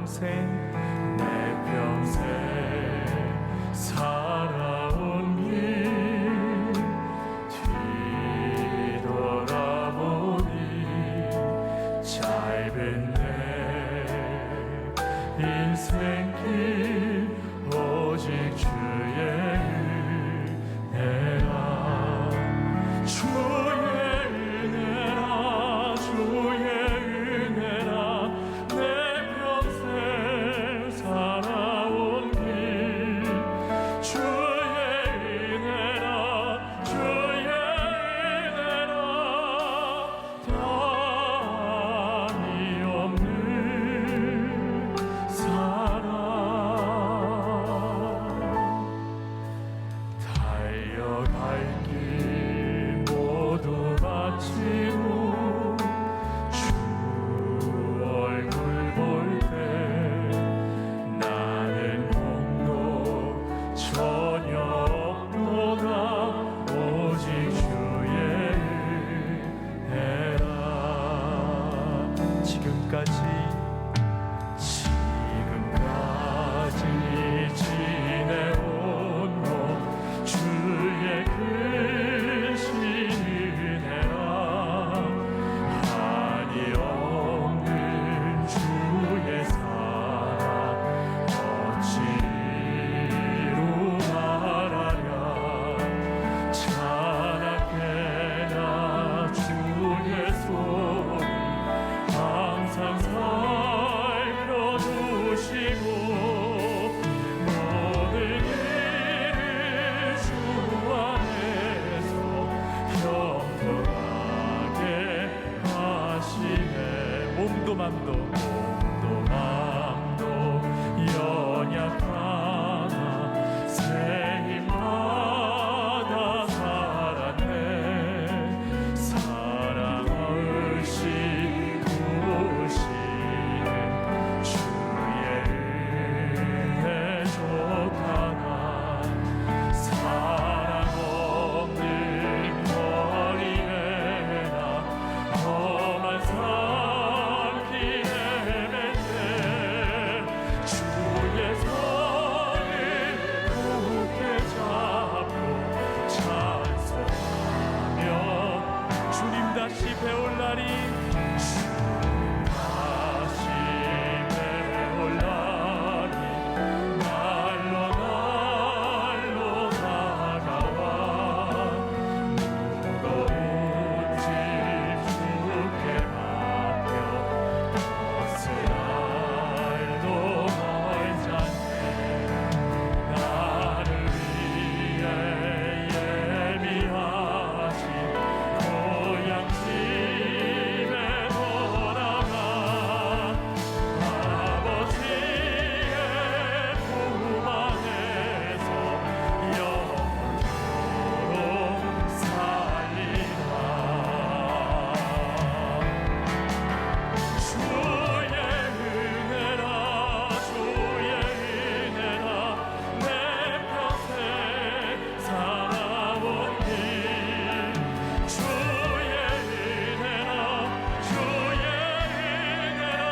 내 평생 살아온 길 뒤돌아보니 짧은 내 인생길 오직 주의 은혜라. 주의 은혜라 주의 은혜라 내 평생 살아온 길 주의 은혜라 주의 은혜라 답이 없는 사랑 달려갈 길 모두 마치고 주 얼굴 볼 때 나는 공로 전혀 없도다 오직 주의 은혜라. 지금까지 지내온 것 주의 크신 은혜라. 한이 없는 주의 사랑 어찌로 말하랴. 찬양해라 주의 소리 항상 살펴두시고 모든 일을 주 안에서 형통하게 하시네. 몸도 맘도 연약하나 새 힘받아 살았네. 사랑 없이 부으시는 주의 은혜 좋다나. 사랑 없는 거리에나 험한 산길 헤맸네. 주의 손을 굳게 잡고 찬송하며 주님 다시 배울 날이 날로 다가와 무거운 짐 주께 맡겨 벗을 날도 멀잖네. 나를 위해 예비하신 고향집에 돌아가 아버지의 품 안에서 영원토록 살리라. 주의 은혜라 주의 은혜라 내 평생 살아온 길 주의 은혜라 주의 은혜라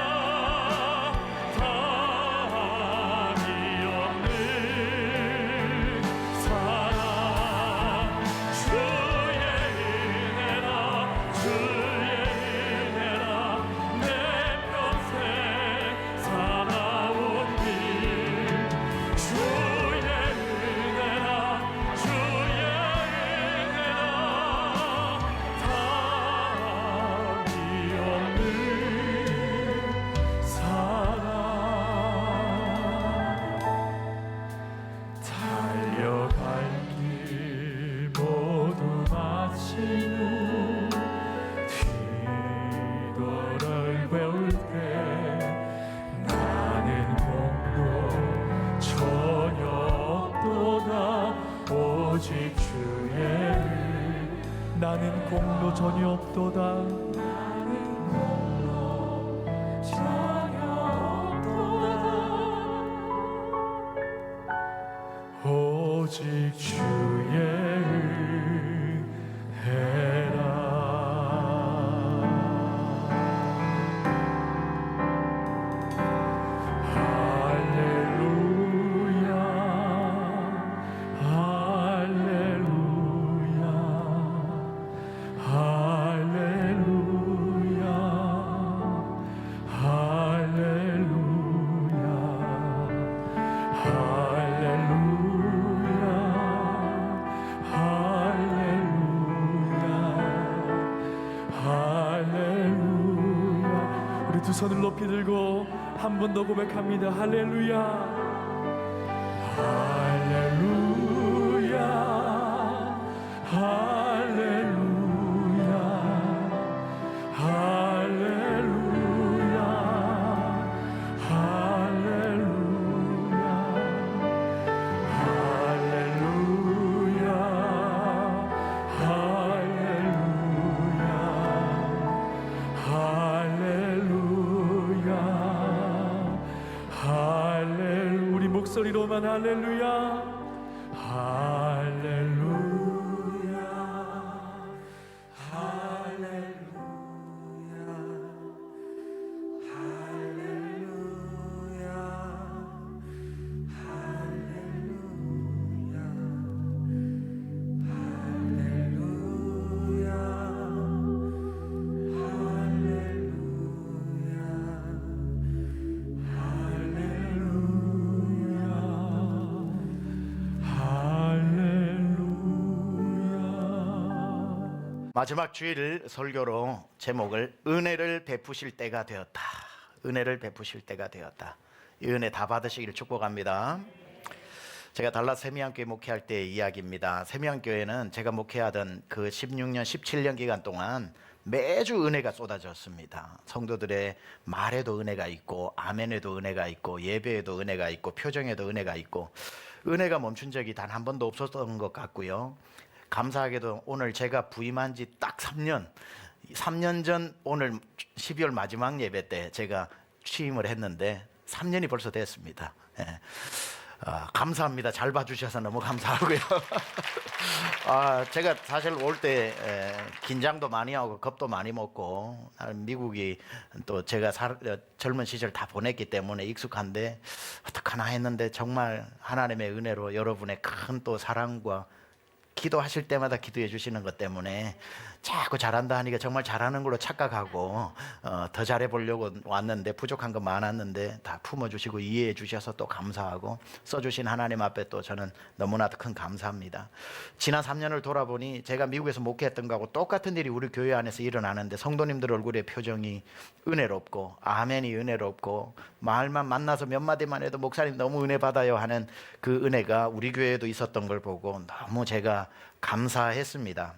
답이 없는 사랑. 주의 은혜라 주의 은혜라 내 평생 살아온 길 주의 은혜라 주의 은혜라 답이 없는 사랑. 달려갈 길 모두 마친 후 뒤돌아볼 때 나는 공로 전혀 없도다 오직 주의 나는 공로 전혀 없도다. 나는 공로 전혀 없도다 오직 주의 은혜라. 높이 들고 한 번 더 고백합니다. 할렐루야, 할렐루야, 할렐루야, 할렐루야, 할렐루야, 할렐루야, 할렐루야, 할렐루야. 우리 목소리로만 할렐루야, 할렐루야, 할렐루야, 할렐루야, 마지막 주일 설교로 제목을 은혜를 베푸실 때가 되었다. 은혜를 베푸실 때가 되었다. 이 은혜 다 받으시기를 축복합니다. 제가 달라스 세미양교회 목회할 때의 이야기입니다. 세미양교회는 제가 목회하던 그 16년, 17년 기간 동안 매주 은혜가 쏟아졌습니다. 성도들의 말에도 은혜가 있고, 아멘에도 은혜가 있고, 예배에도 은혜가 있고, 표정에도 은혜가 있고, 은혜가 멈춘 적이 단 한 번도 없었던 것 같고요. 감사하게도 오늘 제가 부임한 지 딱 3년 전 오늘 12월 마지막 예배 때 제가 취임을 했는데 3년이 벌써 됐습니다. 감사합니다. 잘 봐주셔서 너무 감사하고요. 제가 사실 올 때 긴장도 많이 하고 겁도 많이 먹고, 미국이 또 제가 젊은 시절 다 보냈기 때문에 익숙한데 어떡하나 했는데 정말 하나님의 은혜로 여러분의 큰 또 사랑과 기도하실 때마다 기도해 주시는 것 때문에 자꾸 잘한다 하니까 정말 잘하는 걸로 착각하고 더 잘해 보려고 왔는데 부족한 거 많았는데 다 품어주시고 이해해 주셔서 또 감사하고 써주신 하나님 앞에 또 저는 너무나도 큰 감사합니다. 지난 3년을 돌아보니 제가 미국에서 목회했던 거하고 똑같은 일이 우리 교회 안에서 일어나는데 성도님들 얼굴의 표정이 은혜롭고 아멘이 은혜롭고 말만 만나서 몇 마디만 해도 목사님 너무 은혜 받아요 하는 그 은혜가 우리 교회에도 있었던 걸 보고 너무 제가 감사했습니다.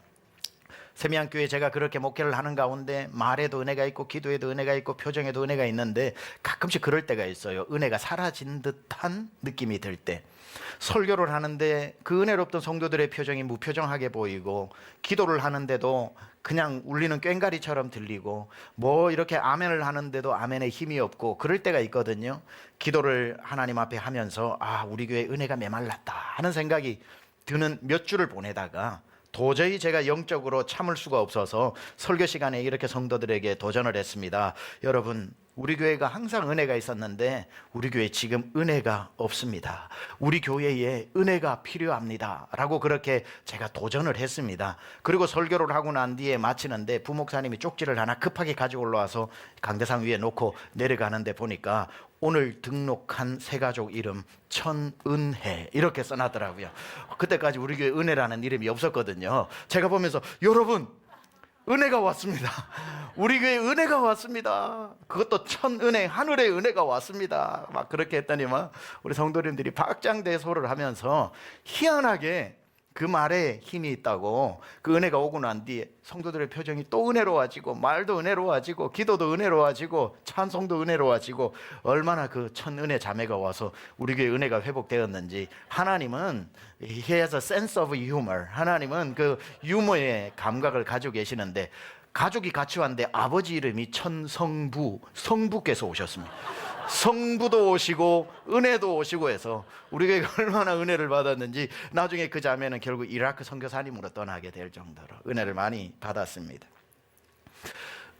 세미양교회 제가 그렇게 목회를 하는 가운데 말에도 은혜가 있고 기도에도 은혜가 있고 표정에도 은혜가 있는데 가끔씩 그럴 때가 있어요. 은혜가 사라진 듯한 느낌이 들 때, 설교를 하는데 그 은혜롭던 성도들의 표정이 무표정하게 보이고, 기도를 하는데도 그냥 울리는 꽹과리처럼 들리고, 뭐 이렇게 아멘을 하는데도 아멘에 힘이 없고 그럴 때가 있거든요. 기도를 하나님 앞에 하면서 우리 교회 은혜가 메말랐다 하는 생각이 드는 몇 주를 보내다가 도저히 제가 영적으로 참을 수가 없어서 설교 시간에 이렇게 성도들에게 도전을 했습니다. 여러분, 우리 교회가 항상 은혜가 있었는데 우리 교회 지금 은혜가 없습니다. 우리 교회에 은혜가 필요합니다 라고 그렇게 제가 도전을 했습니다. 그리고 설교를 하고 난 뒤에 마치는데 부목사님이 쪽지를 하나 급하게 가지고 올라와서 강대상 위에 놓고 내려가는데 보니까 오늘 등록한 새가족 이름 천은혜 이렇게 써놨더라고요. 그때까지 우리 교회 은혜라는 이름이 없었거든요. 제가 보면서 여러분, 은혜가 왔습니다. 우리 교회에 은혜가 왔습니다. 그것도 천은혜, 하늘의 은혜가 왔습니다. 막 그렇게 했더니 우리 성도님들이 박장대소를 하면서 희한하게 그 말에 힘이 있다고, 그 은혜가 오고 난 뒤에 성도들의 표정이 또 은혜로워지고, 말도 은혜로워지고, 기도도 은혜로워지고, 찬송도 은혜로워지고, 얼마나 그 천은혜 자매가 와서 우리 교회 은혜가 회복되었는지. 하나님은 He has a sense of humor. 하나님은 그 유머의 감각을 가지고 계시는데, 가족이 같이 왔는데 아버지 이름이 천성부, 성부께서 오셨습니다. 성부도 오시고 은혜도 오시고 해서 우리 교회가 얼마나 은혜를 받았는지, 나중에 그 자매는 결국 이라크 선교사님으로 떠나게 될 정도로 은혜를 많이 받았습니다.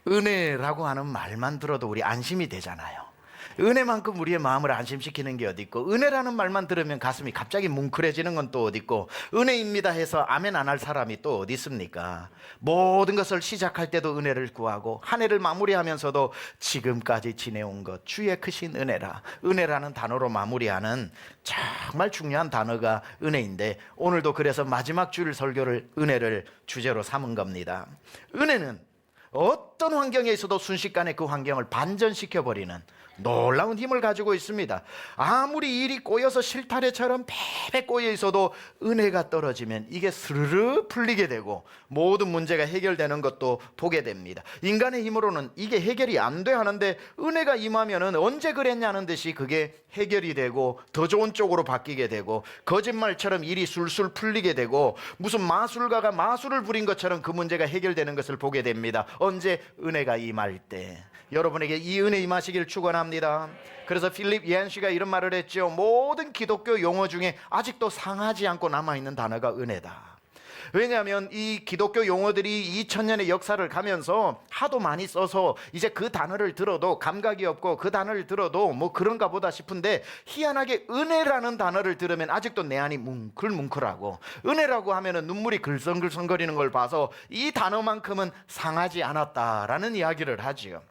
은혜라고 하는 말만 들어도 우리 안심이 되잖아요. 은혜만큼 우리의 마음을 안심시키는 게 어디 있고, 은혜라는 말만 들으면 가슴이 갑자기 뭉클해지는 건 또 어디 있고, 은혜입니다 해서 아멘 안 할 사람이 또 어디 있습니까? 모든 것을 시작할 때도 은혜를 구하고, 한 해를 마무리하면서도 지금까지 지내온 것 주의 크신 은혜라, 은혜라는 단어로 마무리하는 정말 중요한 단어가 은혜인데, 오늘도 그래서 마지막 주일 설교를 은혜를 주제로 삼은 겁니다. 은혜는 어떤 환경에 있어도 순식간에 그 환경을 반전시켜버리는 놀라운 힘을 가지고 있습니다. 아무리 일이 꼬여서 실타래처럼 배 꼬여 있어도 은혜가 떨어지면 이게 스르르 풀리게 되고 모든 문제가 해결되는 것도 보게 됩니다. 인간의 힘으로는 이게 해결이 안 돼 하는데 은혜가 임하면은 언제 그랬냐는 듯이 그게 해결이 되고 더 좋은 쪽으로 바뀌게 되고 거짓말처럼 일이 술술 풀리게 되고 무슨 마술가가 마술을 부린 것처럼 그 문제가 해결되는 것을 보게 됩니다. 언제? 은혜가 임할 때. 여러분에게 이 은혜 임하시길 축원합니다. 그래서 필립 옌시가 이런 말을 했죠. 모든 기독교 용어 중에 아직도 상하지 않고 남아있는 단어가 은혜다. 왜냐하면 이 기독교 용어들이 2000년의 역사를 가면서 하도 많이 써서 이제 그 단어를 들어도 감각이 없고 그 단어를 들어도 뭐 그런가 보다 싶은데 희한하게 은혜라는 단어를 들으면 아직도 내 안이 뭉클뭉클하고 은혜라고 하면은 눈물이 글썽글썽거리는 걸 봐서 이 단어만큼은 상하지 않았다라는 이야기를 하지요.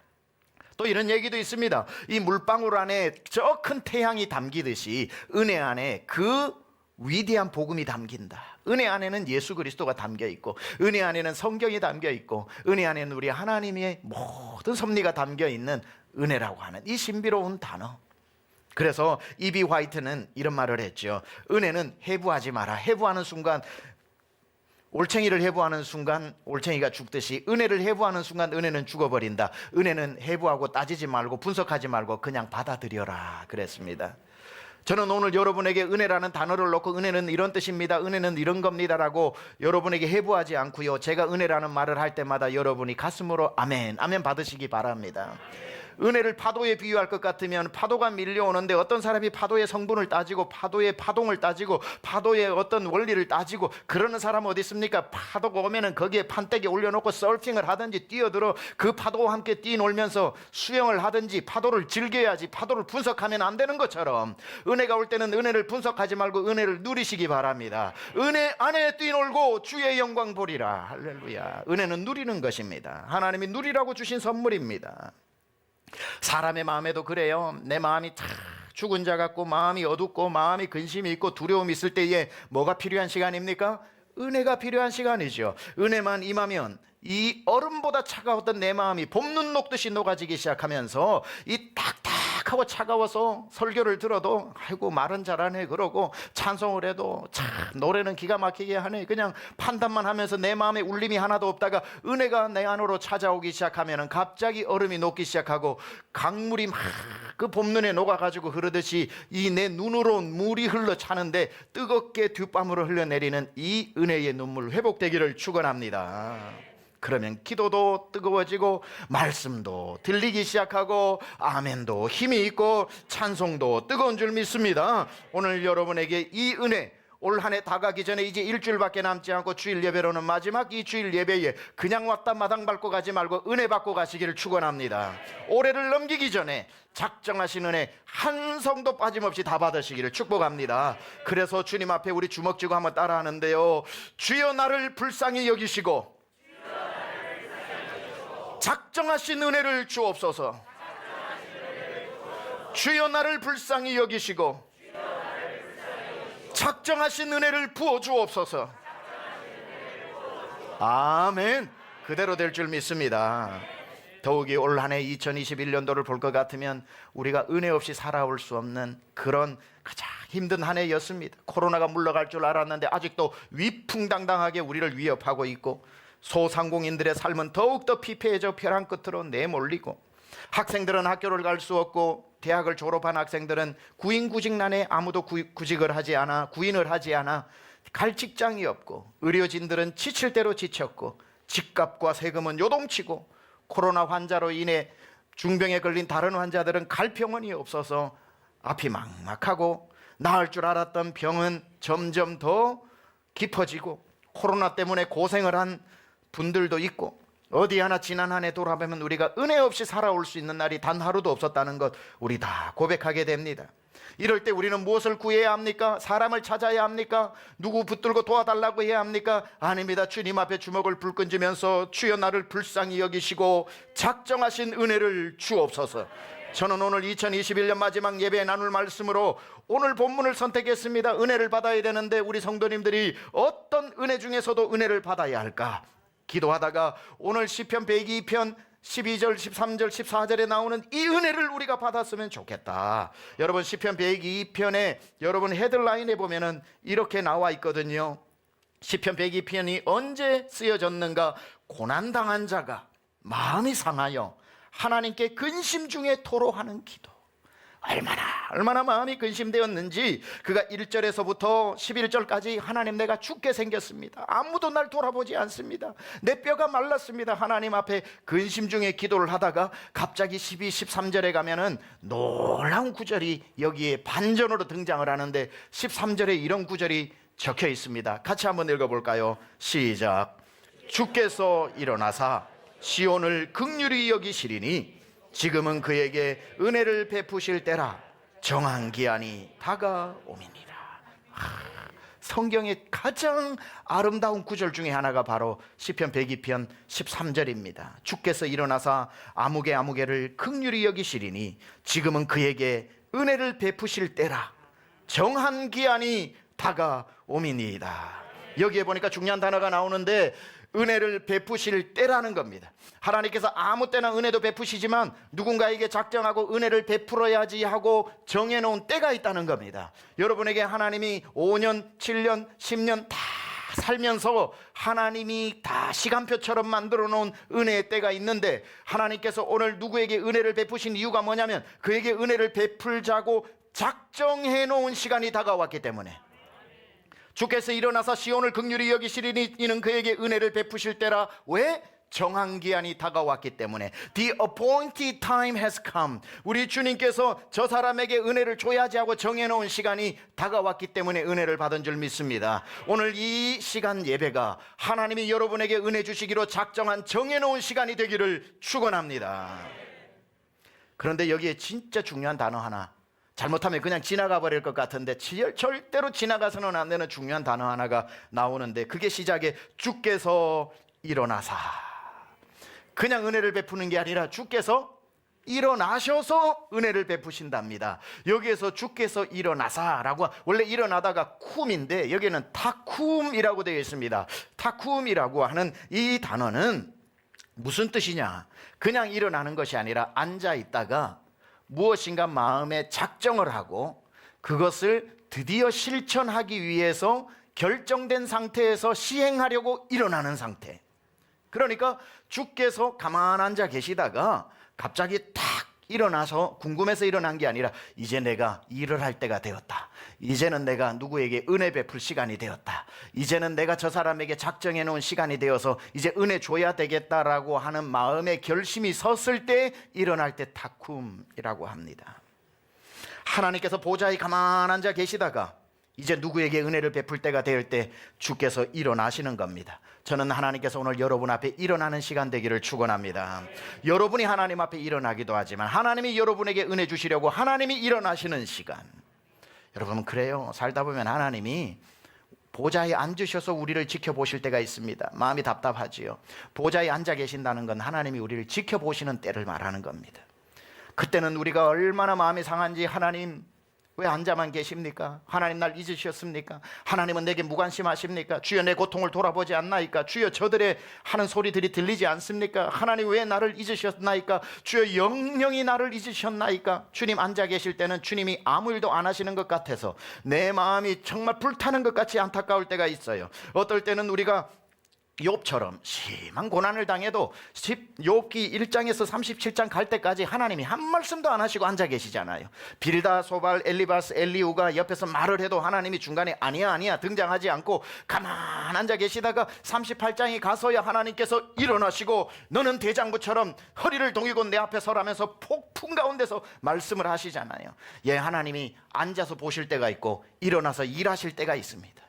또 이런 얘기도 있습니다. 이 물방울 안에 저 큰 태양이 담기듯이 은혜 안에 그 위대한 복음이 담긴다. 은혜 안에는 예수 그리스도가 담겨 있고 은혜 안에는 성경이 담겨 있고 은혜 안에는 우리 하나님의 모든 섭리가 담겨 있는 은혜라고 하는 이 신비로운 단어. 그래서 이비 화이트는 이런 말을 했죠. 은혜는 해부하지 마라. 해부하는 순간 올챙이를 해부하는 순간 올챙이가 죽듯이 은혜를 해부하는 순간 은혜는 죽어버린다. 은혜는 해부하고 따지지 말고 분석하지 말고 그냥 받아들여라 그랬습니다. 저는 오늘 여러분에게 은혜라는 단어를 놓고 은혜는 이런 뜻입니다, 은혜는 이런 겁니다라고 여러분에게 해부하지 않고요, 제가 은혜라는 말을 할 때마다 여러분이 가슴으로 아멘, 아멘 받으시기 바랍니다. 은혜를 파도에 비유할 것 같으면 파도가 밀려오는데 어떤 사람이 파도의 성분을 따지고 파도의 파동을 따지고 파도의 어떤 원리를 따지고 그러는 사람 어디 있습니까? 파도가 오면은 거기에 판때기 올려놓고 서핑을 하든지 뛰어들어 그 파도와 함께 뛰놀면서 수영을 하든지 파도를 즐겨야지 파도를 분석하면 안 되는 것처럼 은혜가 올 때는 은혜를 분석하지 말고 은혜를 누리시기 바랍니다. 은혜 안에 뛰놀고 주의 영광 보리라. 할렐루야. 은혜는 누리는 것입니다. 하나님이 누리라고 주신 선물입니다. 사람의 마음에도 그래요. 내 마음이 다 죽은 자 같고 마음이 어둡고 마음이 근심이 있고 두려움이 있을 때에 뭐가 필요한 시간입니까? 은혜가 필요한 시간이죠. 은혜만 임하면 이 얼음보다 차가웠던 내 마음이 봄눈 녹듯이 녹아지기 시작하면서 이 딱딱하고 차가워서 설교를 들어도 아이고 말은 잘하네 그러고 찬송을 해도 참 노래는 기가 막히게 하네 그냥 판단만 하면서 내 마음에 울림이 하나도 없다가 은혜가 내 안으로 찾아오기 시작하면 갑자기 얼음이 녹기 시작하고 강물이 막 그 봄눈에 녹아가지고 흐르듯이 이 내 눈으로 물이 흘러 차는데 뜨겁게 뒷밤으로 흘러내리는 이 은혜의 눈물 회복되기를 축원합니다. 그러면 기도도 뜨거워지고 말씀도 들리기 시작하고 아멘도 힘이 있고 찬송도 뜨거운 줄 믿습니다. 오늘 여러분에게 이 은혜 올 한 해 다 가기 전에 이제 일주일밖에 남지 않고 주일 예배로는 마지막 이 주일 예배에 그냥 왔다 마당 밟고 가지 말고 은혜 받고 가시기를 축원합니다. 올해를 넘기기 전에 작정하신 은혜 한 성도 빠짐없이 다 받으시기를 축복합니다. 그래서 주님 앞에 우리 주먹 쥐고 한번 따라하는데요. 주여 나를 불쌍히 여기시고 작정하신 은혜를 주옵소서. 주여 나를 불쌍히 여기시고 작정하신 은혜를 부어 주옵소서. 아멘. 그대로 될 줄 믿습니다. 더욱이 올 한 해 2021년도를 볼 것 같으면 우리가 은혜 없이 살아올 수 없는 그런 가장 힘든 한 해였습니다. 코로나가 물러갈 줄 알았는데 아직도 위풍당당하게 우리를 위협하고 있고 소상공인들의 삶은 더욱더 피폐해져 벼랑 끝으로 내몰리고 학생들은 학교를 갈 수 없고 대학을 졸업한 학생들은 구인구직난에 아무도 구직을 하지 않아 구인을 하지 않아 갈 직장이 없고 의료진들은 지칠 대로 지쳤고 집값과 세금은 요동치고 코로나 환자로 인해 중병에 걸린 다른 환자들은 갈 병원이 없어서 앞이 막막하고 나을 줄 알았던 병은 점점 더 깊어지고 코로나 때문에 고생을 한 분들도 있고 어디 하나 지난 한 해 돌아보면 우리가 은혜 없이 살아올 수 있는 날이 단 하루도 없었다는 것 우리 다 고백하게 됩니다. 이럴 때 우리는 무엇을 구해야 합니까? 사람을 찾아야 합니까? 누구 붙들고 도와달라고 해야 합니까? 아닙니다. 주님 앞에 주먹을 불끈 쥐면서 주여 나를 불쌍히 여기시고 작정하신 은혜를 주옵소서. 저는 오늘 2021년 마지막 예배에 나눌 말씀으로 오늘 본문을 선택했습니다. 은혜를 받아야 되는데 우리 성도님들이 어떤 은혜 중에서도 은혜를 받아야 할까? 기도하다가 오늘 시편 102편 12절, 13절, 14절에 나오는 이 은혜를 우리가 받았으면 좋겠다. 여러분 시편 102편에 여러분 헤드라인에 보면은 이렇게 나와 있거든요. 시편 102편이 언제 쓰여졌는가? 고난당한 자가 마음이 상하여 하나님께 근심 중에 토로하는 기도. 얼마나 마음이 근심되었는지 그가 1절에서부터 11절까지 하나님 내가 죽게 생겼습니다. 아무도 날 돌아보지 않습니다. 내 뼈가 말랐습니다. 하나님 앞에 근심 중에 기도를 하다가 갑자기 12, 13절에 가면은 놀라운 구절이 여기에 반전으로 등장을 하는데 13절에 이런 구절이 적혀 있습니다. 같이 한번 읽어볼까요? 시작. 주께서 일어나사 시온을 긍휼히 여기시리니 지금은 그에게 은혜를 베푸실 때라 정한 기한이 다가오미니라. 성경의 가장 아름다운 구절 중에 하나가 바로 시편 102편 13절입니다. 주께서 일어나사 아무개를 긍휼히 여기시리니 지금은 그에게 은혜를 베푸실 때라 정한 기한이 다가오미니이다. 여기에 보니까 중요한 단어가 나오는데 은혜를 베푸실 때라는 겁니다. 하나님께서 아무 때나 은혜도 베푸시지만 누군가에게 작정하고 은혜를 베풀어야지 하고 정해놓은 때가 있다는 겁니다. 여러분에게 하나님이 5년, 7년, 10년 다 살면서 하나님이 다 시간표처럼 만들어 놓은 은혜의 때가 있는데 하나님께서 오늘 누구에게 은혜를 베푸신 이유가 뭐냐면 그에게 은혜를 베풀자고 작정해 놓은 시간이 다가왔기 때문에 주께서 일어나서 시온을 긍휼히 여기시리니 이는 그에게 은혜를 베푸실 때라. 왜? 정한 기한이 다가왔기 때문에. The appointed time has come. 우리 주님께서 저 사람에게 은혜를 줘야지 하고 정해놓은 시간이 다가왔기 때문에 은혜를 받은 줄 믿습니다. 오늘 이 시간 예배가 하나님이 여러분에게 은혜 주시기로 작정한 정해놓은 시간이 되기를 축원합니다. 그런데 여기에 진짜 중요한 단어 하나, 잘못하면 그냥 지나가 버릴 것 같은데 절대로 지나가서는 안 되는 중요한 단어 하나가 나오는데 그게 시작에 주께서 일어나사. 그냥 은혜를 베푸는 게 아니라 주께서 일어나셔서 은혜를 베푸신답니다. 여기에서 주께서 일어나사라고, 원래 일어나다가 쿰인데 여기는 타쿰이라고 되어 있습니다. 타쿰이라고 하는 이 단어는 무슨 뜻이냐? 그냥 일어나는 것이 아니라 앉아 있다가 무엇인가 마음에 작정을 하고 그것을 드디어 실천하기 위해서 결정된 상태에서 시행하려고 일어나는 상태. 그러니까 주께서 가만 앉아 계시다가 갑자기 탁 일어나서 궁금해서 일어난 게 아니라 이제 내가 일을 할 때가 되었다. 이제는 내가 누구에게 은혜 베풀 시간이 되었다. 이제는 내가 저 사람에게 작정해 놓은 시간이 되어서 이제 은혜 줘야 되겠다라고 하는 마음의 결심이 섰을 때 일어날 때 타쿰이라고 합니다. 하나님께서 보좌에 가만 앉아 계시다가 이제 누구에게 은혜를 베풀 때가 될 때 주께서 일어나시는 겁니다. 저는 하나님께서 오늘 여러분 앞에 일어나는 시간 되기를 축원합니다. 여러분이 하나님 앞에 일어나기도 하지만 하나님이 여러분에게 은혜 주시려고 하나님이 일어나시는 시간. 여러분 그래요. 살다 보면 하나님이 보좌에 앉으셔서 우리를 지켜보실 때가 있습니다. 마음이 답답하지요. 보좌에 앉아 계신다는 건 하나님이 우리를 지켜보시는 때를 말하는 겁니다. 그때는 우리가 얼마나 마음이 상한지, 하나님 왜 앉아만 계십니까? 하나님 날 잊으셨습니까? 하나님은 내게 무관심하십니까? 주여 내 고통을 돌아보지 않나이까? 주여 저들의 하는 소리들이 들리지 않습니까? 하나님 왜 나를 잊으셨나이까? 주여 영영이 나를 잊으셨나이까? 주님 앉아 계실 때는 주님이 아무 일도 안 하시는 것 같아서 내 마음이 정말 불타는 것 같이 안타까울 때가 있어요. 어떨 때는 우리가 욥처럼 심한 고난을 당해도 욥기 1장에서 37장 갈 때까지 하나님이 한 말씀도 안 하시고 앉아 계시잖아요. 빌다, 소발, 엘리바스, 엘리우가 옆에서 말을 해도 하나님이 중간에 아니야 등장하지 않고 가만 앉아 계시다가 38장에 가서야 하나님께서 일어나시고 너는 대장부처럼 허리를 동이고 내 앞에 서라면서 폭풍 가운데서 말씀을 하시잖아요. 예, 하나님이 앉아서 보실 때가 있고 일어나서 일하실 때가 있습니다.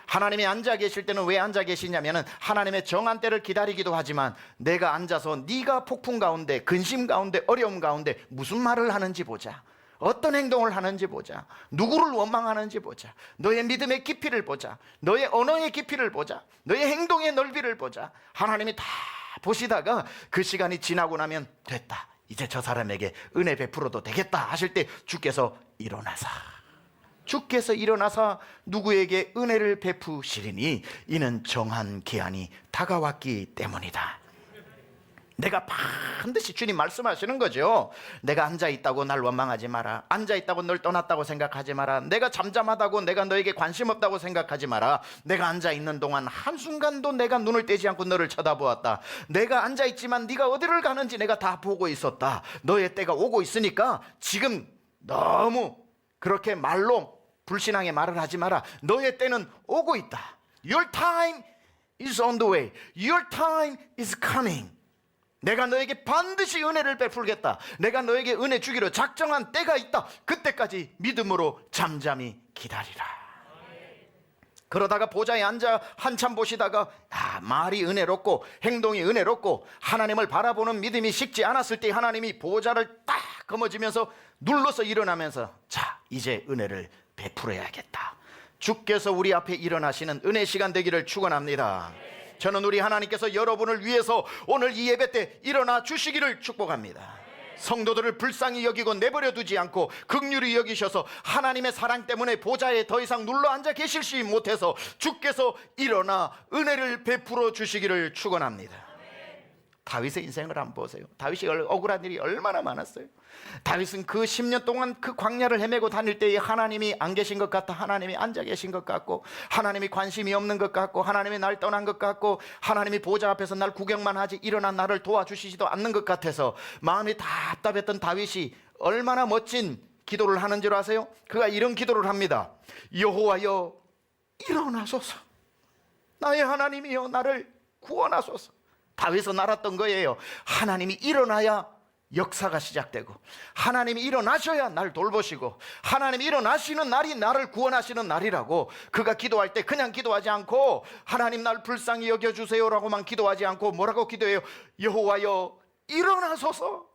하나님이 앉아 계실 때는 왜 앉아 계시냐면은 하나님의 정한 때를 기다리기도 하지만 내가 앉아서 네가 폭풍 가운데, 근심 가운데, 어려움 가운데 무슨 말을 하는지 보자. 어떤 행동을 하는지 보자. 누구를 원망하는지 보자. 너의 믿음의 깊이를 보자. 너의 언어의 깊이를 보자. 너의 행동의 넓이를 보자. 하나님이 다 보시다가 그 시간이 지나고 나면 됐다. 이제 저 사람에게 은혜 베풀어도 되겠다 하실 때 주께서 일어나사. 주께서 일어나사 누구에게 은혜를 베푸시리니 이는 정한 기한이 다가왔기 때문이다. 내가 반드시, 주님 말씀하시는 거죠. 내가 앉아있다고 날 원망하지 마라. 앉아있다고 널 떠났다고 생각하지 마라. 내가 잠잠하다고 내가 너에게 관심 없다고 생각하지 마라. 내가 앉아있는 동안 한순간도 내가 눈을 떼지 않고 너를 쳐다보았다. 내가 앉아있지만 네가 어디를 가는지 내가 다 보고 있었다. 너의 때가 오고 있으니까 지금 너무 그렇게 말로 불신앙의 말을 하지 마라. 너의 때는 오고 있다. Your time is on the way. Your time is coming. 내가 너에게 반드시 은혜를 베풀겠다. 내가 너에게 은혜 주기로 작정한 때가 있다. 그때까지 믿음으로 잠잠히 기다리라. 그러다가 보좌에 앉아 한참 보시다가 말이 은혜롭고 행동이 은혜롭고 하나님을 바라보는 믿음이 식지 않았을 때 하나님이 보좌를 딱 거머쥐면서 눌러서 일어나면서 자, 이제 은혜를 베풀어야겠다. 주께서 우리 앞에 일어나시는 은혜 시간 되기를 축원합니다. 저는 우리 하나님께서 여러분을 위해서 오늘 이 예배 때 일어나 주시기를 축복합니다. 성도들을 불쌍히 여기고 내버려 두지 않고 긍휼히 여기셔서 하나님의 사랑 때문에 보좌에 더 이상 눌러 앉아 계실지 못해서 주께서 일어나 은혜를 베풀어 주시기를 축원합니다. 다윗의 인생을 한번 보세요. 다윗이 억울한 일이 얼마나 많았어요. 다윗은 그 10년 동안 그 광야를 헤매고 다닐 때에 하나님이 안 계신 것 같아, 하나님이 앉아 계신 것 같고, 하나님이 관심이 없는 것 같고, 하나님이 날 떠난 것 같고, 하나님이 보좌 앞에서 날 구경만 하지 일어나 나를 도와주시지도 않는 것 같아서 마음이 답답했던 다윗이 얼마나 멋진 기도를 하는 줄 아세요? 그가 이런 기도를 합니다. 여호와여 일어나소서. 나의 하나님이여 나를 구원하소서. 다윗은 알았던 거예요. 하나님이 일어나야 역사가 시작되고, 하나님이 일어나셔야 날 돌보시고, 하나님이 일어나시는 날이 나를 구원하시는 날이라고. 그가 기도할 때 그냥 기도하지 않고 하나님 날 불쌍히 여겨주세요라고만 기도하지 않고 뭐라고 기도해요? 여호와여 일어나소서.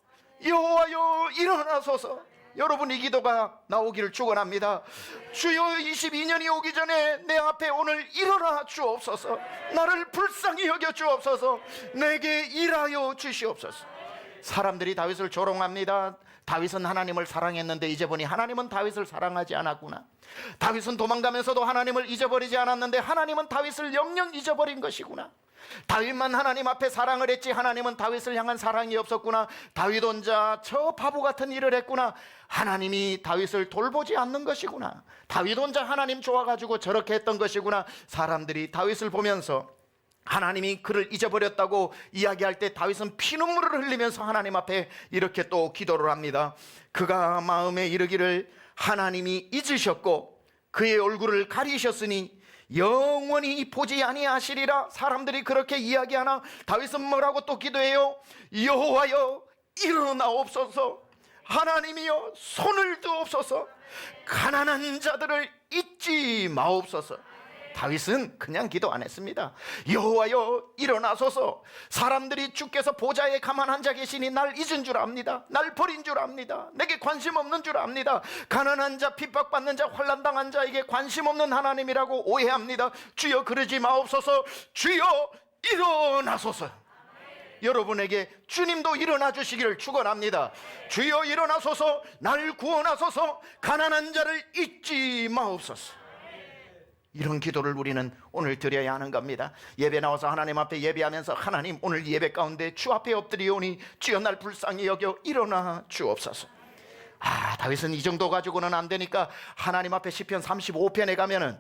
여호와여 일어나소서. 여러분, 이 기도가 나오기를 축원합니다. 주여 22년이 오기 전에 내 앞에 오늘 일어나 주옵소서. 나를 불쌍히 여겨 주옵소서. 내게 일하여 주시옵소서. 사람들이 다윗을 조롱합니다. 다윗은 하나님을 사랑했는데 이제 보니 하나님은 다윗을 사랑하지 않았구나. 다윗은 도망가면서도 하나님을 잊어버리지 않았는데 하나님은 다윗을 영영 잊어버린 것이구나. 다윗만 하나님 앞에 사랑을 했지 하나님은 다윗을 향한 사랑이 없었구나. 다윗 혼자 저 바보 같은 일을 했구나. 하나님이 다윗을 돌보지 않는 것이구나. 다윗 혼자 하나님 좋아가지고 저렇게 했던 것이구나. 사람들이 다윗을 보면서 하나님이 그를 잊어버렸다고 이야기할 때 다윗은 피눈물을 흘리면서 하나님 앞에 이렇게 또 기도를 합니다. 그가 마음에 이르기를 하나님이 잊으셨고 그의 얼굴을 가리셨으니 영원히 보지 아니하시리라. 사람들이 그렇게 이야기하나 다윗은 뭐라고 또 기도해요? 여호와여 일어나옵소서. 하나님이여 손을 두옵소서. 가난한 자들을 잊지 마옵소서. 다윗은 그냥 기도 안 했습니다. 여호와여 일어나소서. 사람들이 주께서 보좌에 가만 앉아 계시니 날 잊은 줄 압니다. 날 버린 줄 압니다. 내게 관심 없는 줄 압니다. 가난한 자, 핍박받는 자, 환난당한 자에게 관심 없는 하나님이라고 오해합니다. 주여 그러지 마옵소서. 주여 일어나소서. 여러분에게 주님도 일어나 주시기를 축원합니다. 주여 일어나소서. 날 구원하소서. 가난한 자를 잊지 마옵소서. 이런 기도를 우리는 오늘 드려야 하는 겁니다. 예배 나와서 하나님 앞에 예배하면서 하나님 오늘 예배 가운데 주 앞에 엎드리오니 주여 날 불쌍히 여겨 일어나 주옵소서. 다윗은 이 정도 가지고는 안 되니까 하나님 앞에 시편 35편에 가면은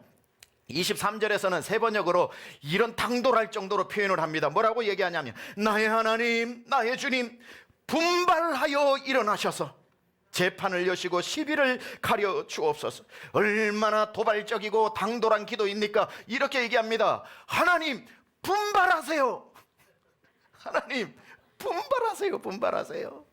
23절에서는 세 번역으로 이런 당돌할 정도로 표현을 합니다. 뭐라고 얘기하냐면 나의 하나님 나의 주님 분발하여 일어나셔서 재판을 여시고 시비를 가려 주옵소서. 얼마나 도발적이고 당돌한 기도입니까? 이렇게 얘기합니다. 하나님 분발하세요. 하나님 분발하세요. 분발하세요.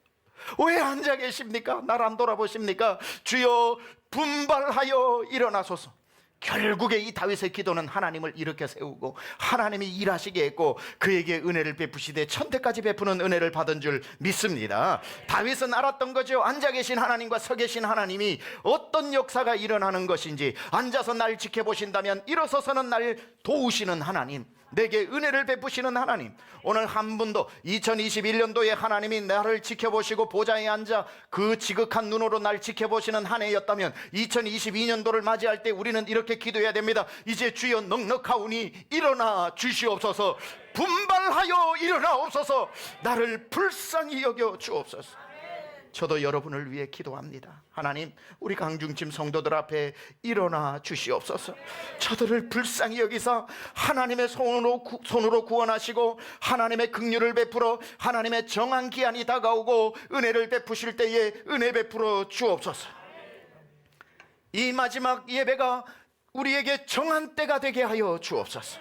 왜 앉아 계십니까? 날 안 돌아보십니까? 주여 분발하여 일어나소서. 결국에 이 다윗의 기도는 하나님을 일으켜 세우고 하나님이 일하시게 했고 그에게 은혜를 베푸시되 천대까지 베푸는 은혜를 받은 줄 믿습니다. 다윗은 알았던 거죠. 앉아 계신 하나님과 서 계신 하나님이 어떤 역사가 일어나는 것인지. 앉아서 날 지켜보신다면 일어서서는 날 도우시는 하나님, 내게 은혜를 베푸시는 하나님, 오늘 한 분도 2021년도에 하나님이 나를 지켜보시고 보좌에 앉아 그 지극한 눈으로 날 지켜보시는 한 해였다면 2022년도를 맞이할 때 우리는 이렇게 기도해야 됩니다. 이제 주여 넉넉하오니 일어나 주시옵소서. 분발하여 일어나옵소서. 나를 불쌍히 여겨 주옵소서. 저도 여러분을 위해 기도합니다. 하나님, 우리 강중팀 성도들 앞에 일어나 주시옵소서. 저들을 불쌍히 여기사 하나님의 손으로 구원하시고 하나님의 긍휼을 베풀어 하나님의 정한 기한이 다가오고 은혜를 베푸실 때에 은혜 베풀어 주옵소서. 이 마지막 예배가 우리에게 정한 때가 되게 하여 주옵소서.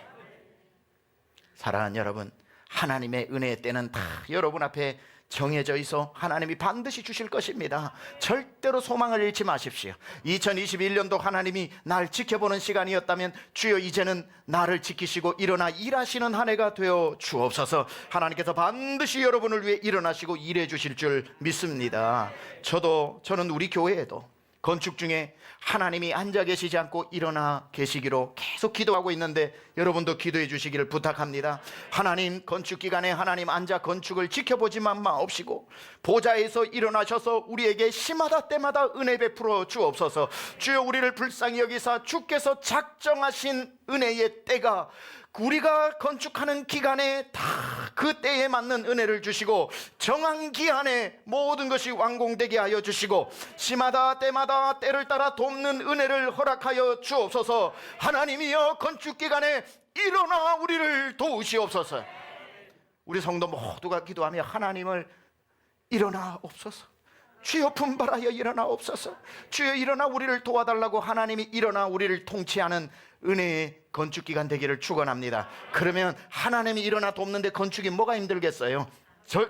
사랑하는 여러분, 하나님의 은혜의 때는 다 여러분 앞에 정해져 있어 하나님이 반드시 주실 것입니다. 절대로 소망을 잃지 마십시오. 2021년도 하나님이 날 지켜보는 시간이었다면 주여 이제는 나를 지키시고 일어나 일하시는 한 해가 되어 주옵소서. 하나님께서 반드시 여러분을 위해 일어나시고 일해 주실 줄 믿습니다. 저는 우리 교회에도 건축 중에 하나님이 앉아 계시지 않고 일어나 계시기로 계속 기도하고 있는데 여러분도 기도해 주시기를 부탁합니다. 하나님, 건축 기간에 하나님 앉아 건축을 지켜보지만 마옵시고 보좌에서 일어나셔서 우리에게 시마다 때마다 은혜 베풀어 주옵소서. 주여 우리를 불쌍히 여기사 주께서 작정하신 은혜의 때가 우리가 건축하는 기간에 다 그 때에 맞는 은혜를 주시고 정한 기한에 모든 것이 완공되게 하여 주시고 시마다 때마다 때를 따라 돕는 은혜를 허락하여 주옵소서. 하나님이여 건축 기간에 일어나 우리를 도우시옵소서. 우리 성도 모두가 기도하며 하나님을 일어나옵소서. 주여 분발하여 일어나옵소서. 주여 일어나 우리를 도와달라고 하나님이 일어나 우리를 통치하는 은혜의 건축기간 되기를 축원합니다. 그러면 하나님이 일어나 돕는데 건축이 뭐가 힘들겠어요?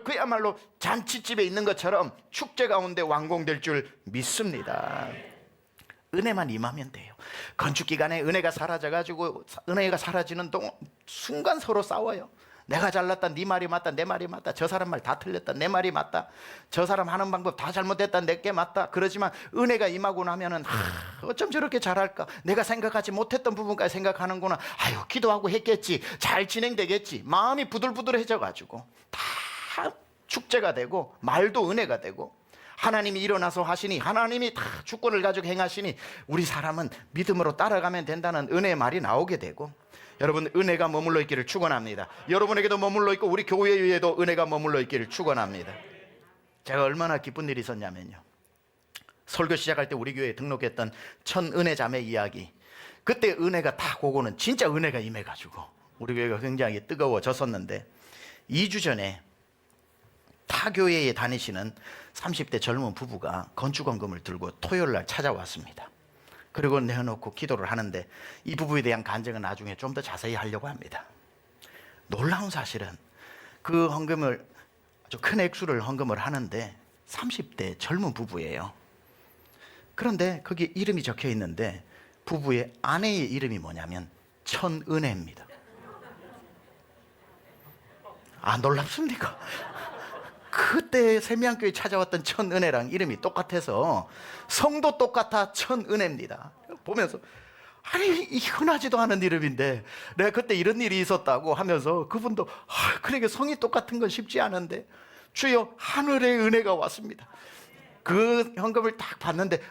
그야말로 잔치집에 있는 것처럼 축제 가운데 완공될 줄 믿습니다. 은혜만 임하면 돼요. 건축기간에 은혜가 사라져가지고 은혜가 사라지는 순간 서로 싸워요. 내가 잘났다, 네 말이 맞다, 내 말이 맞다, 저 사람 말 다 틀렸다, 내 말이 맞다, 저 사람 하는 방법 다 잘못됐다, 내게 맞다. 그러지만 은혜가 임하고 나면은 어쩜 저렇게 잘할까, 내가 생각하지 못했던 부분까지 생각하는구나, 아유 기도하고 했겠지, 잘 진행되겠지, 마음이 부들부들해져가지고 다 축제가 되고 말도 은혜가 되고 하나님이 일어나서 하시니 하나님이 다 주권을 가지고 행하시니 우리 사람은 믿음으로 따라가면 된다는 은혜의 말이 나오게 되고, 여러분 은혜가 머물러 있기를 축원합니다. 여러분에게도 머물러 있고 우리 교회 위에도 은혜가 머물러 있기를 축원합니다. 제가 얼마나 기쁜 일이 있었냐면요, 설교 시작할 때 우리 교회에 등록했던 천은혜 자매 이야기, 그때 은혜가 딱 오고는 진짜 은혜가 임해가지고 우리 교회가 굉장히 뜨거워졌었는데 2주 전에 타 교회에 다니시는 30대 젊은 부부가 건축원금을 들고 토요일 날 찾아왔습니다. 그리고 내어놓고 기도를 하는데 이 부부에 대한 간증은 나중에 좀 더 자세히 하려고 합니다. 놀라운 사실은 그 헌금을 아주 큰 액수를 헌금을 하는데 30대 젊은 부부예요. 그런데 거기에 이름이 적혀 있는데 부부의 아내의 이름이 뭐냐면 천은혜입니다. 안 놀랍습니까? 그때 세미양교회 찾아왔던 천은혜랑 이름이 똑같아서 성도 똑같아 천은혜입니다. 보면서 아니 이 흔하지도 않은 이름인데 내가 그때 이런 일이 있었다고 하면서 그분도 그러니까 성이 똑같은 건 쉽지 않은데 주여 하늘의 은혜가 왔습니다. 그 현금을 딱 봤는데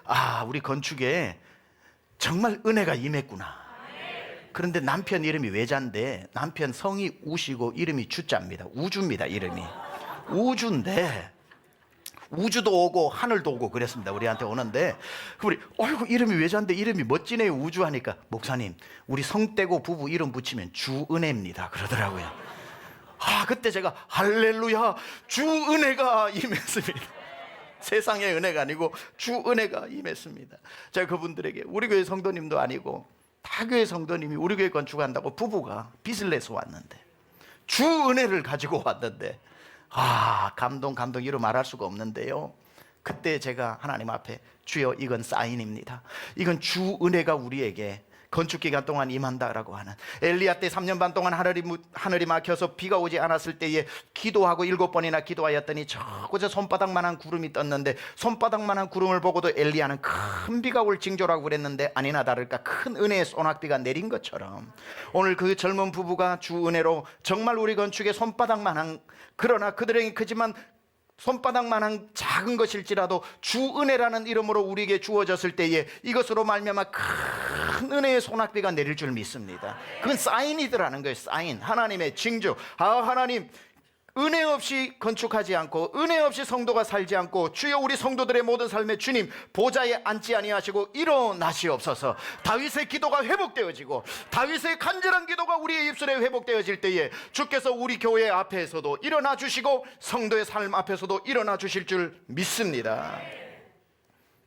우리 건축에 정말 은혜가 임했구나. 그런데 남편 이름이 외자인데 남편 성이 우시고 이름이 주자입니다. 우주입니다. 이름이 우주인데 우주도 오고 하늘도 오고 그랬습니다. 우리한테 오는데 우리 어이구 이름이 외자인데 이름이 멋지네요. 우주 하니까 목사님 우리 성 떼고 부부 이름 붙이면 주은혜입니다 그러더라고요. 그때 제가 할렐루야 주은혜가 임했습니다. 세상의 은혜가 아니고 주은혜가 임했습니다. 제가 그분들에게 우리 교회 성도님도 아니고 타 교회 성도님이 우리 교회 건축한다고 부부가 빚을 내서 왔는데 주은혜를 가지고 왔는데 감동 이루 말할 수가 없는데요. 그때 제가 하나님 앞에 주여 이건 사인입니다. 이건 주 은혜가 우리에게 건축 기간 동안 임한다라고 하는, 엘리야 때 3년 반 동안 하늘이 막혀서 비가 오지 않았을 때에 기도하고 7번이나 기도하였더니 저고저 손바닥만한 구름이 떴는데, 손바닥만한 구름을 보고도 엘리야는 큰 비가 올 징조라고 그랬는데 아니나 다를까 큰 은혜의 소낙비가 내린 것처럼, 오늘 그 젊은 부부가 주 은혜로 정말 우리 건축의 손바닥만한, 그러나 그들에게 크지만 손바닥만한 작은 것일지라도 주 은혜라는 이름으로 우리에게 주어졌을 때에 이것으로 말미암아 큰 은혜의 소낙비가 내릴 줄 믿습니다. 그건 사인이더라는 거예요. 사인, 하나님의 징조. 하나님, 은혜 없이 건축하지 않고 은혜 없이 성도가 살지 않고 주여 우리 성도들의 모든 삶에 주님 보좌에 앉지 아니하시고 일어나시옵소서. 다윗의 기도가 회복되어지고 다윗의 간절한 기도가 우리의 입술에 회복되어질 때에 주께서 우리 교회 앞에서도 일어나 주시고 성도의 삶 앞에서도 일어나 주실 줄 믿습니다.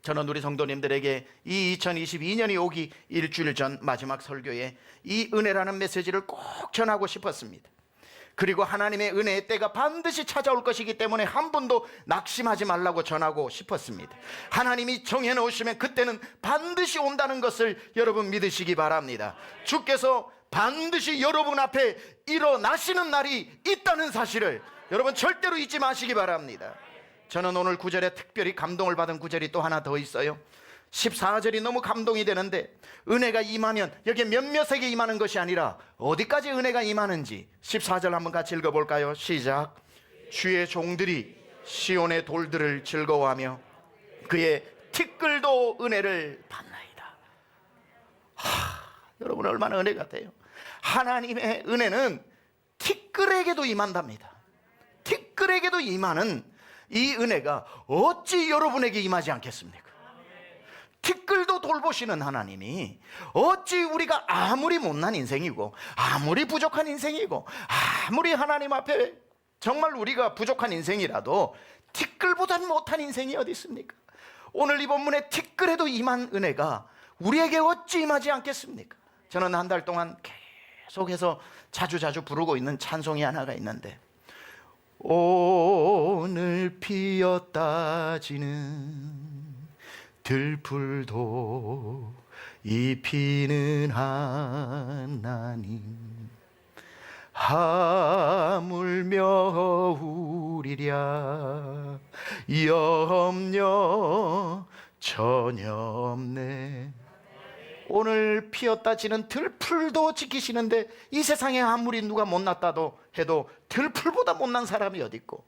저는 우리 성도님들에게 이 2022년이 오기 일주일 전 마지막 설교에 이 은혜라는 메시지를 꼭 전하고 싶었습니다. 그리고 하나님의 은혜의 때가 반드시 찾아올 것이기 때문에 한 번도 낙심하지 말라고 전하고 싶었습니다. 하나님이 정해놓으시면 그때는 반드시 온다는 것을 여러분 믿으시기 바랍니다. 주께서 반드시 여러분 앞에 일어나시는 날이 있다는 사실을 여러분 절대로 잊지 마시기 바랍니다. 저는 오늘 구절에 특별히 감동을 받은 구절이 또 하나 더 있어요. 14절이 너무 감동이 되는데, 은혜가 임하면 여기 몇몇에게 임하는 것이 아니라 어디까지 은혜가 임하는지 14절 한번 같이 읽어볼까요? 시작. 주의 종들이 시온의 돌들을 즐거워하며 그의 티끌도 은혜를 받나이다. 여러분 얼마나 은혜 같아요. 하나님의 은혜는 티끌에게도 임한답니다. 티끌에게도 임하는 이 은혜가 어찌 여러분에게 임하지 않겠습니까? 티끌도 돌보시는 하나님이 어찌 우리가 아무리 못난 인생이고 아무리 부족한 인생이고 아무리 하나님 앞에 정말 우리가 부족한 인생이라도 티끌보다는 못한 인생이 어디 있습니까? 오늘 이 본문에 티끌에도 임한 은혜가 우리에게 어찌 임하지 않겠습니까? 저는 한 달 동안 계속해서 자주 부르고 있는 찬송이 하나가 있는데, 오늘 피었다 지는 들풀도 입히는 하나님, 하물며 우리랴 염려 전혀 없네. 오늘 피었다 지는 들풀도 지키시는데 이 세상에 아무리 누가 못났다도 해도 들풀보다 못난 사람이 어디 있고,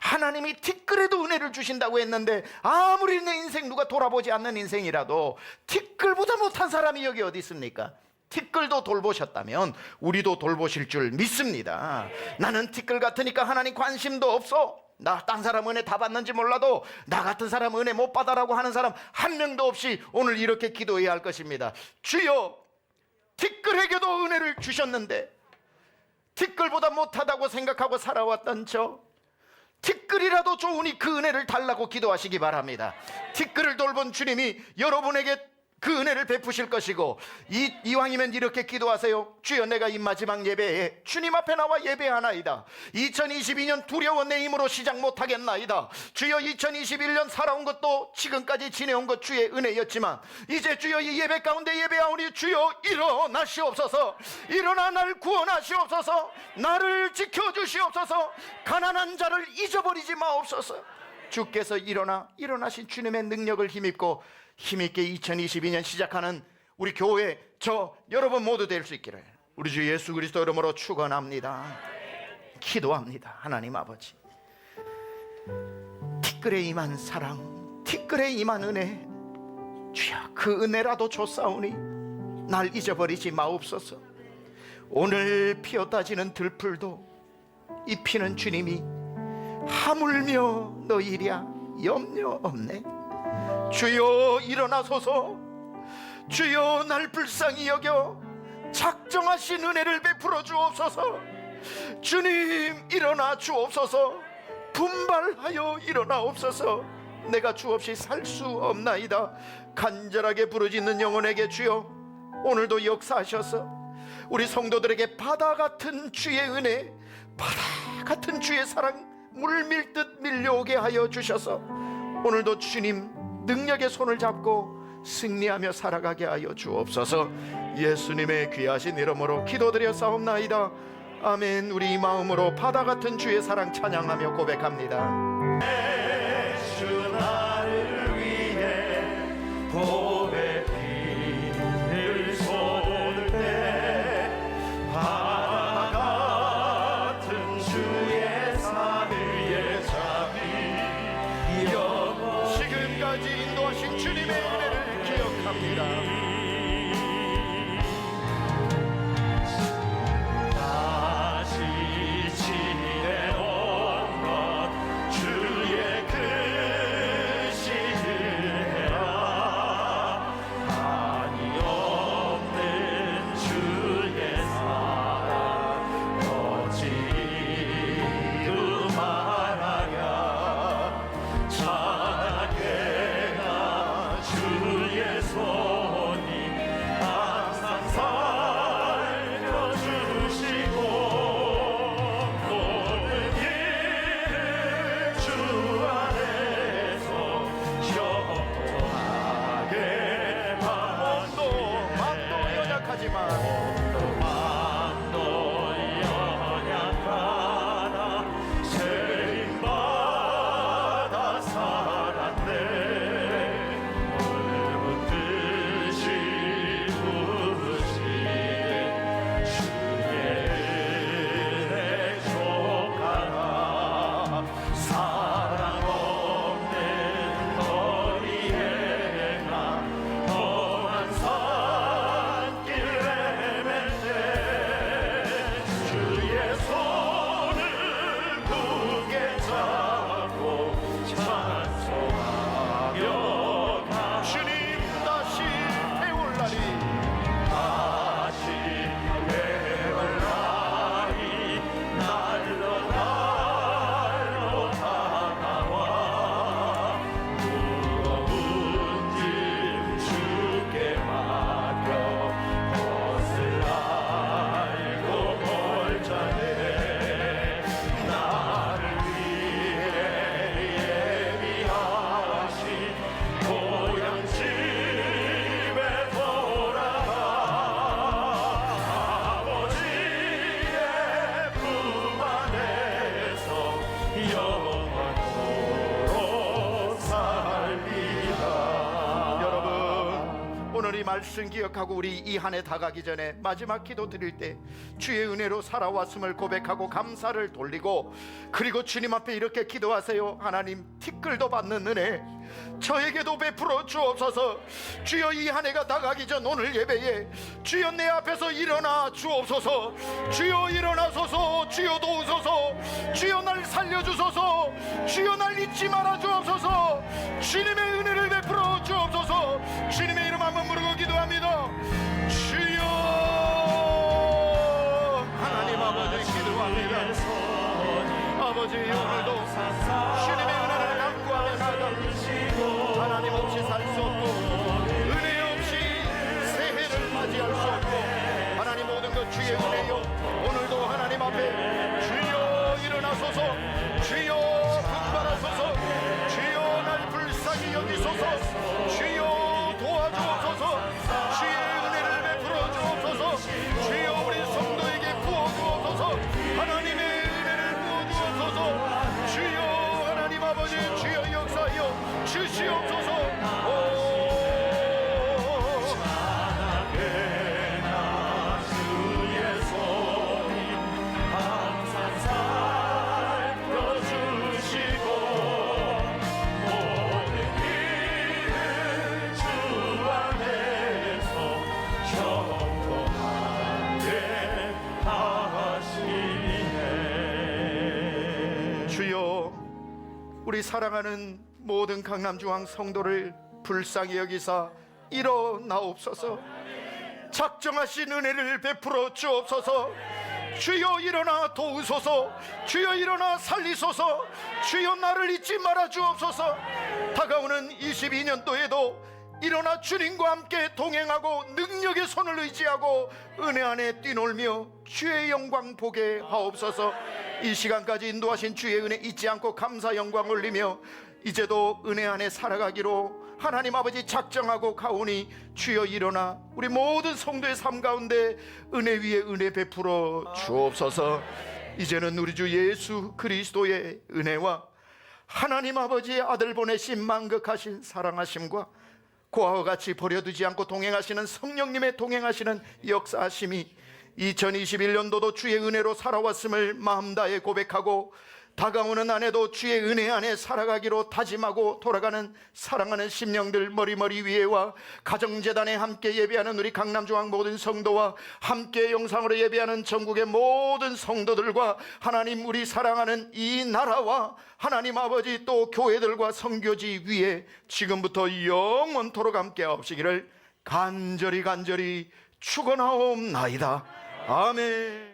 하나님이 티끌에도 은혜를 주신다고 했는데 아무리 내 인생 누가 돌아보지 않는 인생이라도 티끌보다 못한 사람이 여기 어디 있습니까? 티끌도 돌보셨다면 우리도 돌보실 줄 믿습니다. 나는 티끌 같으니까 하나님 관심도 없어, 나 딴 사람 은혜 다 받는지 몰라도 나 같은 사람 은혜 못 받아라고 하는 사람 한 명도 없이 오늘 이렇게 기도해야 할 것입니다. 주여, 티끌에게도 은혜를 주셨는데 티끌보다 못하다고 생각하고 살아왔던 저 티끌이라도 좋으니 그 은혜를 달라고 기도하시기 바랍니다. 티끌을 돌본 주님이 여러분에게 그 은혜를 베푸실 것이고, 이왕이면 이렇게 기도하세요. 주여, 내가 이 마지막 예배에 주님 앞에 나와 예배하나이다. 2022년 두려워 내 힘으로 시작 못하겠나이다. 주여, 2021년 살아온 것도 지금까지 지내온 것 주의 은혜였지만 이제 주여 이 예배 가운데 예배하오니 주여 일어나시옵소서. 일어나 날 구원하시옵소서. 나를 지켜주시옵소서. 가난한 자를 잊어버리지 마옵소서. 주께서 일어나신 주님의 능력을 힘입고 힘있게 2022년 시작하는 우리 교회, 저 여러분 모두 될 수 있기를 우리 주 예수 그리스도 이름으로 축원합니다. 기도합니다. 하나님 아버지, 티끌에 임한 사랑, 티끌에 임한 은혜, 주여 그 은혜라도 줬사오니 날 잊어버리지 마옵소서. 오늘 피었다 지는 들풀도 입히는 주님이 하물며 너희랴 염려 없네. 주여 일어나소서. 주여 날 불쌍히 여겨 작정하신 은혜를 베풀어 주옵소서. 주님 일어나 주옵소서. 분발하여 일어나옵소서. 내가 주 없이 살 수 없나이다. 간절하게 부르짖는 영혼에게 주여 오늘도 역사하셔서 우리 성도들에게 바다 같은 주의 은혜, 바다 같은 주의 사랑 물밀듯 밀려오게 하여 주셔서 오늘도 주님 능력의 손을 잡고 승리하며 살아가게 하여 주옵소서. 예수님의 귀하신 이름으로 기도드려 싸움나이다. 아멘. 우리 이 마음으로 바다 같은 주의 사랑 찬양하며 고백합니다. 주 나를 위해 보배 비를 쏟을 때 바다 같은 주의 사랑의 잠이 여보 지금까지 인도하신 주님의 은혜를 기억합니다. 다시 지내온 것 주의 글씨를 해라. 한이 없는 주의 사랑 거치고 말하랴. 찬양해라 주의 손이 항상 살려주시고 모든 일을 주 안에서 형통하게 마음도 연약하지만 마음도 연약하나 세임받아 살았네. 붉은 뜻이 부으시는 주의 은혜 족하라. 사랑 없는 거리 행하 험한 산길 헤맬 때 주의 손을 굳게 잡고 찬송하며 주님 다시 태울 날이 다시 배울 날이 날로 다가와 무거운 짐 주께 맡겨 벗을 알고 멀자네. 나를 위해 예비하신 고향 집에 돌아가 아버지의 품 안에서 영원토록 살리라. 여러분, 오늘 이 말씀 기억하고 우리 이 한 해 다가기 전에 마지막 기도 드릴 때 주의 은혜로 살아왔음을 고백하고 감사를 돌리고, 그리고 주님 앞에 이렇게 기도하세요. 하나님, 티끌도 받는 은혜 저에게도 베풀어 주옵소서. 주여, 이 한 해가 다가기 전 오늘 예배에 주여 내 앞에서 일어나 주옵소서. 주여 일어나소서. 주여 도우소서. 주여 날 살려주소서. 주여 날 잊지 말아 주옵소서. 주님의 은혜를 베풀어 주옵소서. 주님의 이름 한번 부르고 기도합니다. 주여, 하나님 아버지 기도합니다. 아버지, 오늘도 주님의 은혜를 간구하며 나아가 하나님 없이 살 수 없고 은혜 없이 새해를 맞이할 수 없고, 하나님 모든 것 주의 은혜요. 오늘도 하나님 앞에 주여 일어나소서. 주여 분발하소서. 주여 날 불쌍히 여기소서. 주여 도와주옵소서. 주의 은혜를 베풀어 주옵소서. 주여 우리 성도에게 부어주옵소서. 하나님의 은혜를 부어주옵소서. 주여 하나님 아버지, 주여 역사하여 주시옵소서. 주의 손이 항상 살펴주시고 모든 일을 주 안에서 형통하게 하시네. 주여, 우리 사랑하는 모든 강남중앙 성도를 불쌍히 여기사 일어나옵소서. 작정하신 은혜를 베풀어 주옵소서. 주여 일어나 도우소서. 주여 일어나 살리소서. 주여 나를 잊지 말아 주옵소서. 다가오는 22년도에도 일어나 주님과 함께 동행하고 능력의 손을 의지하고 은혜 안에 뛰놀며 주의 영광 보게 하옵소서. 이 시간까지 인도하신 주의 은혜 잊지 않고 감사 영광 올리며 이제도 은혜 안에 살아가기로 하나님 아버지 작정하고 가오니 주여 일어나 우리 모든 성도의 삶 가운데 은혜 위에 은혜 베풀어 주옵소서. 이제는 우리 주 예수 그리스도의 은혜와 하나님 아버지의 아들 보내신 만극하신 사랑하심과 그와 같이 버려두지 않고 동행하시는 성령님의 동행하시는 역사하심이 2021년도도 주의 은혜로 살아왔음을 마음 다해 고백하고 다가오는 한 해도 주의 은혜 안에 살아가기로 다짐하고 돌아가는 사랑하는 심령들 머리머리 위에와 가정재단에 함께 예배하는 우리 강남중앙 모든 성도와 함께 영상으로 예배하는 전국의 모든 성도들과 하나님 우리 사랑하는 이 나라와 하나님 아버지 또 교회들과 선교지 위에 지금부터 영원토록 함께 하옵시기를 간절히 축원하옵나이다. 아멘.